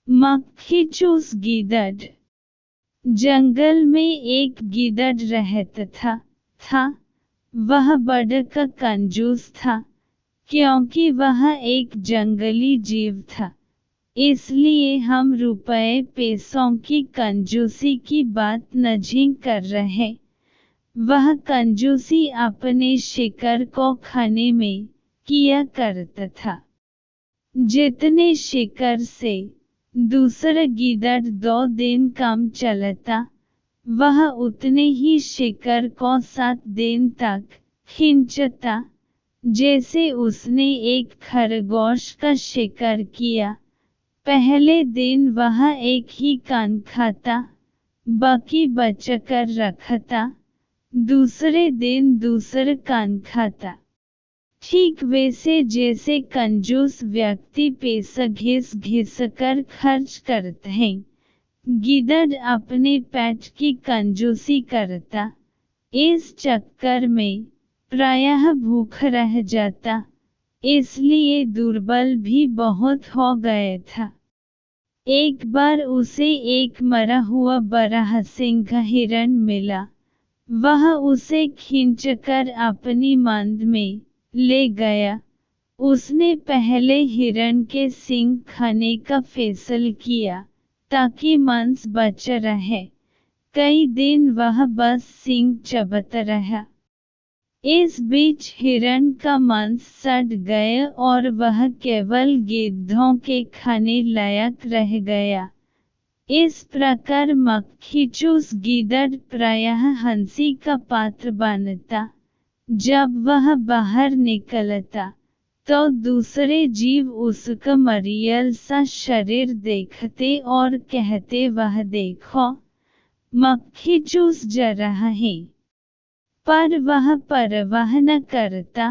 मक्खी चूस गीदड़। जंगल में एक गीदड़ रहता था। वह बड़ा कंजूस था, क्योंकि वह एक जंगली जीव था। इसलिए हम रुपए पैसों की कंजूसी की बात नहीं कर रहे। वह कंजूसी अपने शिकार को खाने में किया करता था। जितने शिकार से दूसरा गीदड़ 2 दिन कम चलता, वह उतने ही शिकार को 7 दिन तक खींचता। जैसे उसने एक खरगोश का शिकार किया। पहले दिन वह एक ही कान खाता, बाकी बचाकर रखता। दूसरे दिन दूसरा कान खाता। ठीक वैसे जैसे कंजूस व्यक्ति पैसा घिस घिस कर खर्च करते हैं, गीदड़ अपने पेट की कंजूसी करता। इस चक्कर में प्रायः भूख रह जाता, इसलिए दुर्बल भी बहुत हो गया था। एक बार उसे एक मरा हुआ बड़ा सिंह हिरण मिला। वह उसे खींचकर अपनी मांद में ले गया। उसने पहले हिरण के सींग खाने का फैसला किया, ताकि मांस बचा रहे। कई दिन वह बस सींग चबाता रहा। इस बीच हिरण का मांस सड़ गया और वह केवल गिद्धों के खाने लायक रह गया। इस प्रकार मक्खी चूस गीदड़ प्रायः हंसी का पात्र बनता। जब वह बाहर निकलता, तो दूसरे जीव उसका मरियल सा शरीर देखते और कहते, वह देखो, मक्खी चूस जा रहा है। पर वह परवाह न करता।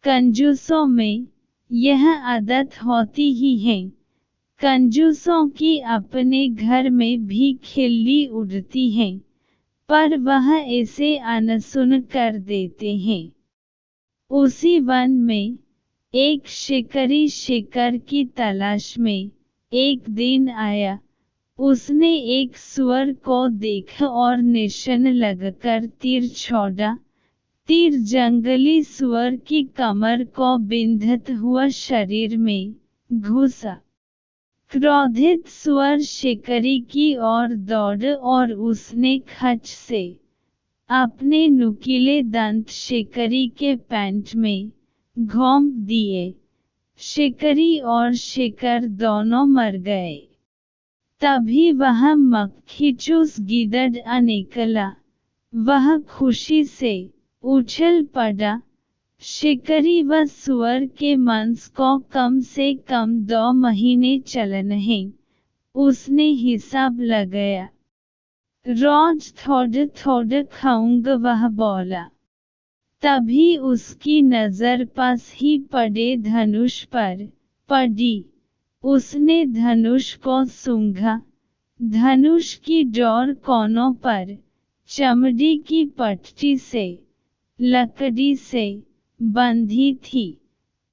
कंजूसों में यह आदत होती ही है। कंजूसों की अपने घर में भी खिल्ली उड़ती है, पर वह इसे अनसुन कर देते हैं। उसी वन में एक शिकारी शिकार की तलाश में एक दिन आया। उसने एक सुअर को देखा और निशाना लगाकर तीर छोड़ा। तीर जंगली सुअर की कमर को बिंधता हुआ शरीर में घुसा। क्रोधित सुअर शिकारी की ओर दौड़ा और उसने खच से अपने नुकीले दांत शिकारी के पैंट में घोंप दिए। शिकारी और शिकार दोनों मर गए। तभी वह मक्खी चूस गीदड़ निकला। वह खुशी से उछल पड़ा। शिकारी व सुअर के मांस को कम से कम 2 महीने चलना है, उसने हिसाब लगाया। रोज थोड़ा थोड़ा खाऊंगा, वह बोला। तभी उसकी नजर पास ही पड़े धनुष पर पड़ी। उसने धनुष को सूंघा। धनुष की डोर कोनों पर चमड़ी की पट्टी से, लकड़ी से बंधी थी।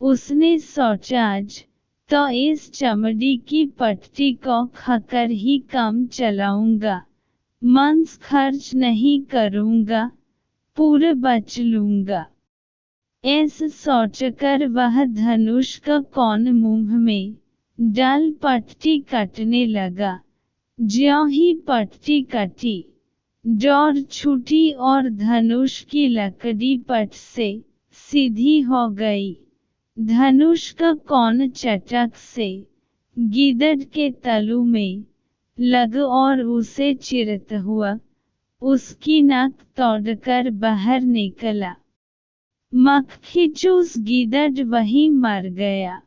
उसने सोचा, आज तो इस चमड़ी की पट्टी को खाकर ही काम चलाऊंगा। मांस खर्च नहीं करूंगा, पूरा बच लूंगा। ऐसा सोचकर वह धनुष का कोन मुंह में डाल पट्टी काटने लगा। ज्यों ही पट्टी कटी, डोर छूटी और धनुष की लकड़ी पट से सीधी हो गई। धनुष का कोन चटक से गीदड़ के तालू में लगा और उसे चीरता हुआ उसकी नाक तोड़कर बाहर निकला। मक्खी चूस गीदड़ वहीं मर गया।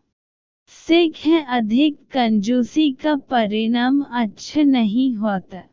सीख है, अधिक कंजूसी का परिणाम अच्छा नहीं होता।